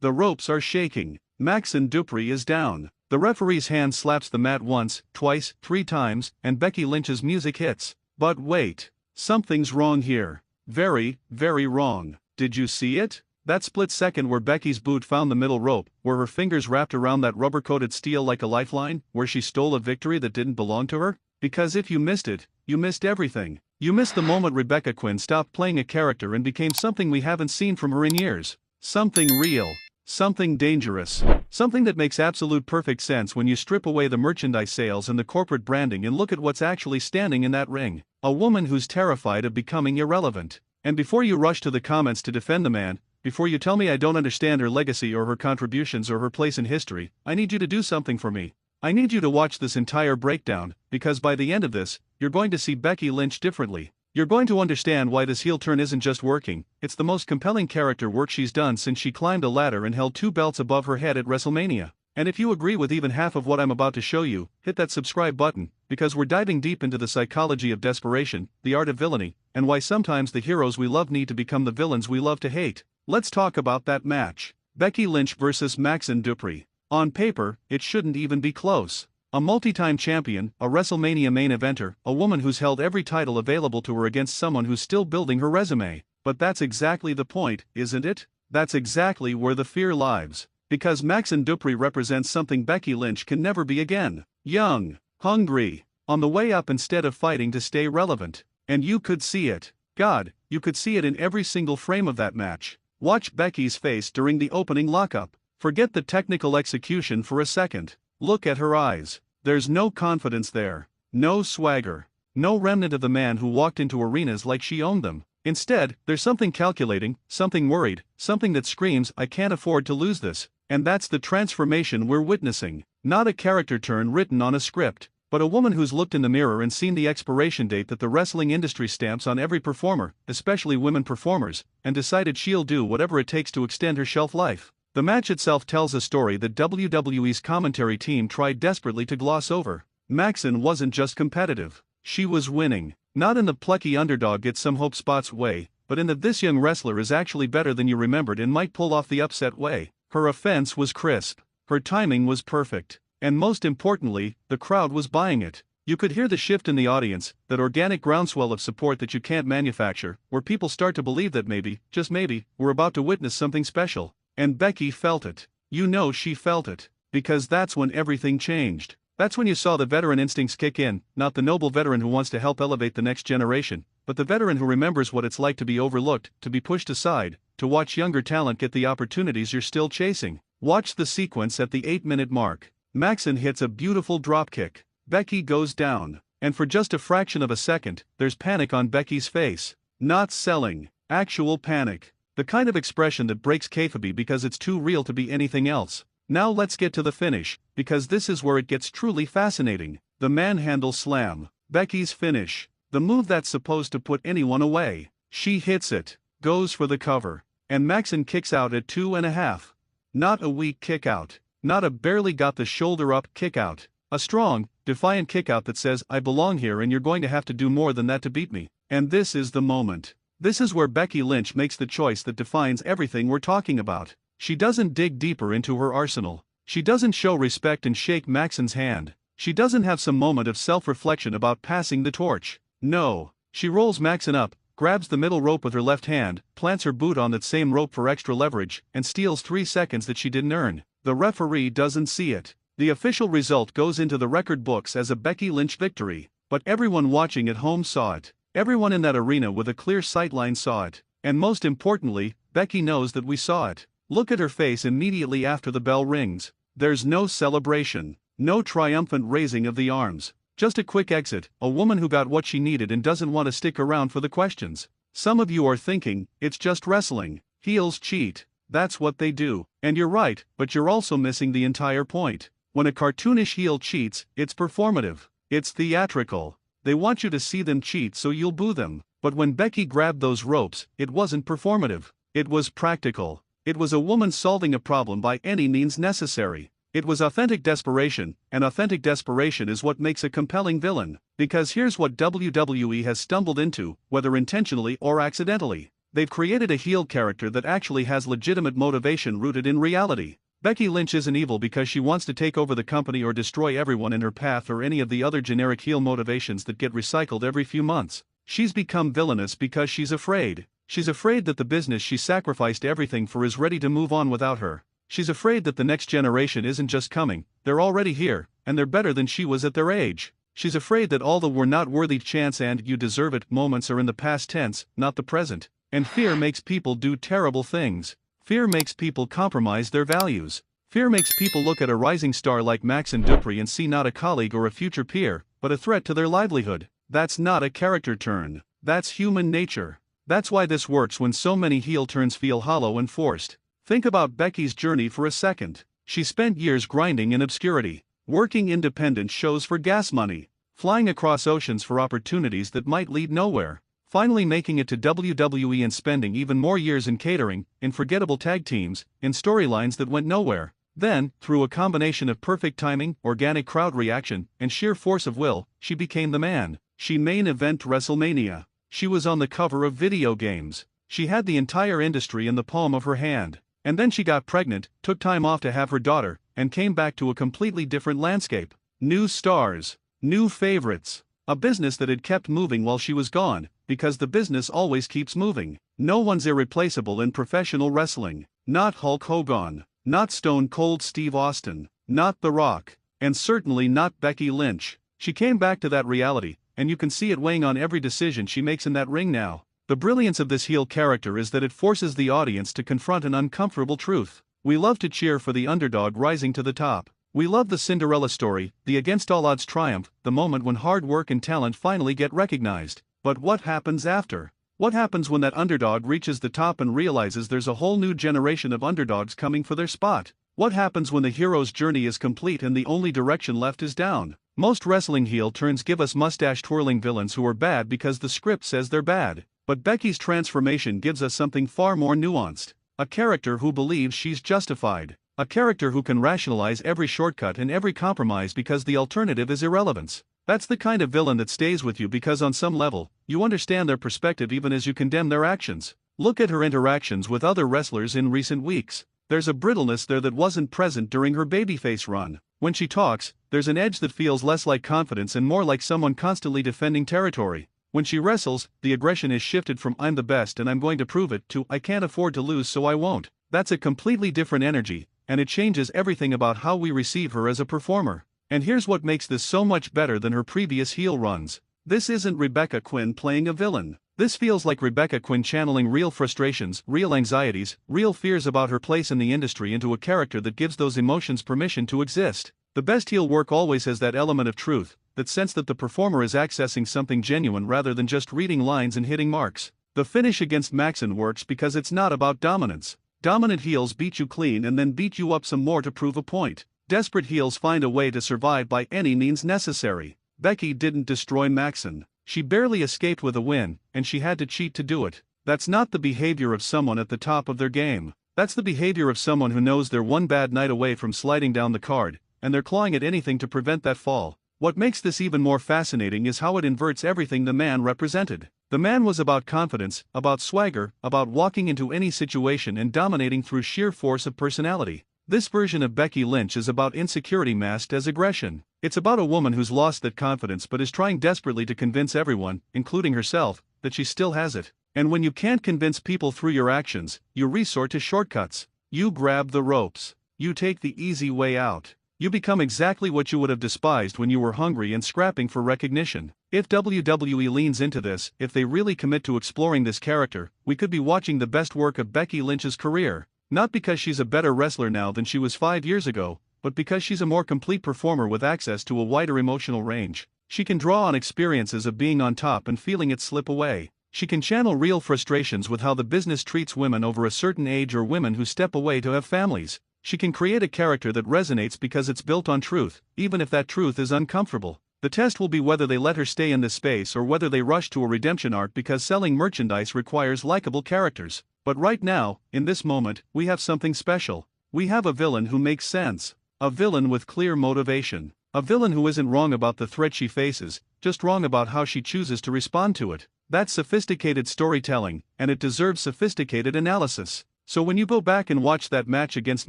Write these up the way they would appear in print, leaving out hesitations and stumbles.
The ropes are shaking. Maxine Dupree is down. The referee's hand slaps the mat once, twice, 3 times, and Becky Lynch's music hits. But wait. Something's wrong here. Very, very wrong. Did you see it? That split second where Becky's boot found the middle rope, where her fingers wrapped around that rubber-coated steel like a lifeline, where she stole a victory that didn't belong to her? Because if you missed it, you missed everything. You missed the moment Rebecca Quinn stopped playing a character and became something we haven't seen from her in years. Something real. Something dangerous. Something that makes absolute perfect sense when you strip away the merchandise sales and the corporate branding and look at what's actually standing in that ring. A woman who's terrified of becoming irrelevant. And before you rush to the comments to defend the man, before you tell me I don't understand her legacy or her contributions or her place in history, I need you to do something for me. I need you to watch this entire breakdown, because by the end of this, you're going to see Becky Lynch differently. You're going to understand why this heel turn isn't just working, it's the most compelling character work she's done since she climbed a ladder and held 2 belts above her head at WrestleMania. And if you agree with even half of what I'm about to show you, hit that subscribe button, because we're diving deep into the psychology of desperation, the art of villainy, and why sometimes the heroes we love need to become the villains we love to hate. Let's talk about that match. Becky Lynch versus Maxine Dupree. On paper, it shouldn't even be close. A multi-time champion, a WrestleMania main eventer, a woman who's held every title available to her against someone who's still building her resume. But that's exactly the point, isn't it? That's exactly where the fear lies. Because Maxine Dupree represents something Becky Lynch can never be again. Young, hungry, on the way up instead of fighting to stay relevant. And you could see it. God, you could see it in every single frame of that match. Watch Becky's face during the opening lockup. Forget the technical execution for a second. Look at her eyes. There's no confidence there. No swagger. No remnant of the man who walked into arenas like she owned them. Instead, there's something calculating, something worried, something that screams, I can't afford to lose this. And that's the transformation we're witnessing. Not a character turn written on a script, but a woman who's looked in the mirror and seen the expiration date that the wrestling industry stamps on every performer, especially women performers, and decided she'll do whatever it takes to extend her shelf life. The match itself tells a story that WWE's commentary team tried desperately to gloss over. Maxine wasn't just competitive. She was winning. Not in the plucky underdog gets some hope spots way, but in the this young wrestler is actually better than you remembered and might pull off the upset way. Her offense was crisp. Her timing was perfect. And most importantly, the crowd was buying it. You could hear the shift in the audience, that organic groundswell of support that you can't manufacture, where people start to believe that maybe, just maybe, we're about to witness something special. And Becky felt it. You know she felt it. Because that's when everything changed. That's when you saw the veteran instincts kick in, not the noble veteran who wants to help elevate the next generation, but the veteran who remembers what it's like to be overlooked, to be pushed aside, to watch younger talent get the opportunities you're still chasing. Watch the sequence at the 8-minute mark. Maxine hits a beautiful dropkick. Becky goes down. And for just a fraction of a second, there's panic on Becky's face. Not selling. Actual panic. The kind of expression that breaks kayfabe because it's too real to be anything else. Now let's get to the finish, because this is where it gets truly fascinating. The manhandle slam. Becky's finish. The move that's supposed to put anyone away. She hits it. Goes for the cover. And Maxine kicks out at 2.5. Not a weak kick out. Not a barely got the shoulder up kick out. A strong, defiant kick out that says, I belong here and you're going to have to do more than that to beat me. And this is the moment. This is where Becky Lynch makes the choice that defines everything we're talking about. She doesn't dig deeper into her arsenal. She doesn't show respect and shake Maxine's hand. She doesn't have some moment of self-reflection about passing the torch. No. She rolls Maxine up, grabs the middle rope with her left hand, plants her boot on that same rope for extra leverage, and steals 3 seconds that she didn't earn. The referee doesn't see it. The official result goes into the record books as a Becky Lynch victory. But everyone watching at home saw it. Everyone in that arena with a clear sightline saw it. And most importantly, Becky knows that we saw it. Look at her face immediately after the bell rings. There's no celebration. No triumphant raising of the arms. Just a quick exit, a woman who got what she needed and doesn't want to stick around for the questions. Some of you are thinking, it's just wrestling. Heels cheat. That's what they do. And you're right, but you're also missing the entire point. When a cartoonish heel cheats, it's performative. It's theatrical. They want you to see them cheat so you'll boo them. But when Becky grabbed those ropes, it wasn't performative. It was practical. It was a woman solving a problem by any means necessary. It was authentic desperation, and authentic desperation is what makes a compelling villain. Because here's what WWE has stumbled into, whether intentionally or accidentally. They've created a heel character that actually has legitimate motivation rooted in reality. Becky Lynch isn't evil because she wants to take over the company or destroy everyone in her path or any of the other generic heel motivations that get recycled every few months. She's become villainous because she's afraid. She's afraid that the business she sacrificed everything for is ready to move on without her. She's afraid that the next generation isn't just coming, they're already here, and they're better than she was at their age. She's afraid that all the "we're not worthy" chance and "you deserve it" moments are in the past tense, not the present. And fear makes people do terrible things. Fear makes people compromise their values. Fear makes people look at a rising star like Maxine Dupri and see not a colleague or a future peer, but a threat to their livelihood. That's not a character turn. That's human nature. That's why this works when so many heel turns feel hollow and forced. Think about Becky's journey for a second. She spent years grinding in obscurity, working independent shows for gas money, flying across oceans for opportunities that might lead nowhere, finally making it to WWE and spending even more years in catering, in forgettable tag teams, in storylines that went nowhere. Then, through a combination of perfect timing, organic crowd reaction, and sheer force of will, she became the man. She main event WrestleMania. She was on the cover of video games. She had the entire industry in the palm of her hand. And then she got pregnant, took time off to have her daughter, and came back to a completely different landscape. New stars, new favorites, a business that had kept moving while she was gone, because the business always keeps moving. No one's irreplaceable in professional wrestling. Not Hulk Hogan, not Stone Cold Steve Austin, not The Rock, and certainly not Becky Lynch. She came back to that reality, and you can see it weighing on every decision she makes in that ring now. The brilliance of this heel character is that it forces the audience to confront an uncomfortable truth. We love to cheer for the underdog rising to the top. We love the Cinderella story, the against all odds triumph, the moment when hard work and talent finally get recognized. But what happens after? What happens when that underdog reaches the top and realizes there's a whole new generation of underdogs coming for their spot? What happens when the hero's journey is complete and the only direction left is down? Most wrestling heel turns give us mustache-twirling villains who are bad because the script says they're bad. But Becky's transformation gives us something far more nuanced. A character who believes she's justified. A character who can rationalize every shortcut and every compromise because the alternative is irrelevance. That's the kind of villain that stays with you because on some level, you understand their perspective even as you condemn their actions. Look at her interactions with other wrestlers in recent weeks. There's a brittleness there that wasn't present during her babyface run. When she talks, there's an edge that feels less like confidence and more like someone constantly defending territory. When she wrestles, the aggression is shifted from "I'm the best and I'm going to prove it" to "I can't afford to lose so I won't." That's a completely different energy, and it changes everything about how we receive her as a performer. And here's what makes this so much better than her previous heel runs. This isn't Rebecca Quinn playing a villain. This feels like Rebecca Quinn channeling real frustrations, real anxieties, real fears about her place in the industry into a character that gives those emotions permission to exist. The best heel work always has that element of truth, that sense that the performer is accessing something genuine rather than just reading lines and hitting marks. The finish against Maxine works because it's not about dominance. Dominant heels beat you clean and then beat you up some more to prove a point. Desperate heels find a way to survive by any means necessary. Becky didn't destroy Maxine. She barely escaped with a win, and she had to cheat to do it. That's not the behavior of someone at the top of their game. That's the behavior of someone who knows they're one bad night away from sliding down the card, and they're clawing at anything to prevent that fall. What makes this even more fascinating is how it inverts everything the man represented. The man was about confidence, about swagger, about walking into any situation and dominating through sheer force of personality. This version of Becky Lynch is about insecurity masked as aggression. It's about a woman who's lost that confidence but is trying desperately to convince everyone, including herself, that she still has it. And when you can't convince people through your actions, you resort to shortcuts. You grab the ropes. You take the easy way out. You become exactly what you would have despised when you were hungry and scrapping for recognition. If WWE leans into this, if they really commit to exploring this character, we could be watching the best work of Becky Lynch's career. Not because she's a better wrestler now than she was 5 years ago, but because she's a more complete performer with access to a wider emotional range. She can draw on experiences of being on top and feeling it slip away. She can channel real frustrations with how the business treats women over a certain age or women who step away to have families. She can create a character that resonates because it's built on truth, even if that truth is uncomfortable. The test will be whether they let her stay in this space or whether they rush to a redemption arc because selling merchandise requires likable characters. But right now, in this moment, we have something special. We have a villain who makes sense. A villain with clear motivation. A villain who isn't wrong about the threat she faces, just wrong about how she chooses to respond to it. That's sophisticated storytelling, and it deserves sophisticated analysis. So when you go back and watch that match against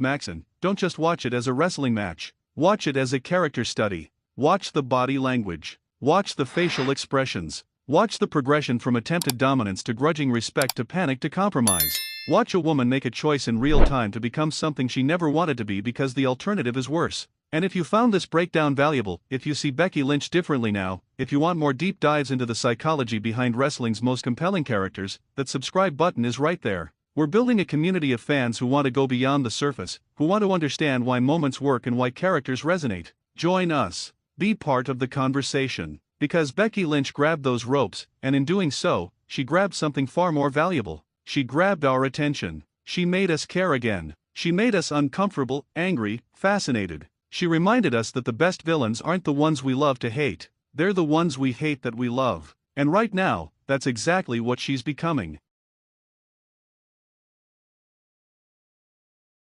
Maxon, don't just watch it as a wrestling match. Watch it as a character study. Watch the body language. Watch the facial expressions. Watch the progression from attempted dominance to grudging respect to panic to compromise. Watch a woman make a choice in real time to become something she never wanted to be because the alternative is worse. And if you found this breakdown valuable, if you see Becky Lynch differently now, if you want more deep dives into the psychology behind wrestling's most compelling characters, that subscribe button is right there. We're building a community of fans who want to go beyond the surface, who want to understand why moments work and why characters resonate. Join us. Be part of the conversation. Because Becky Lynch grabbed those ropes, and in doing so, she grabbed something far more valuable. She grabbed our attention. She made us care again. She made us uncomfortable, angry, fascinated. She reminded us that the best villains aren't the ones we love to hate, they're the ones we hate that we love. And right now, that's exactly what she's becoming.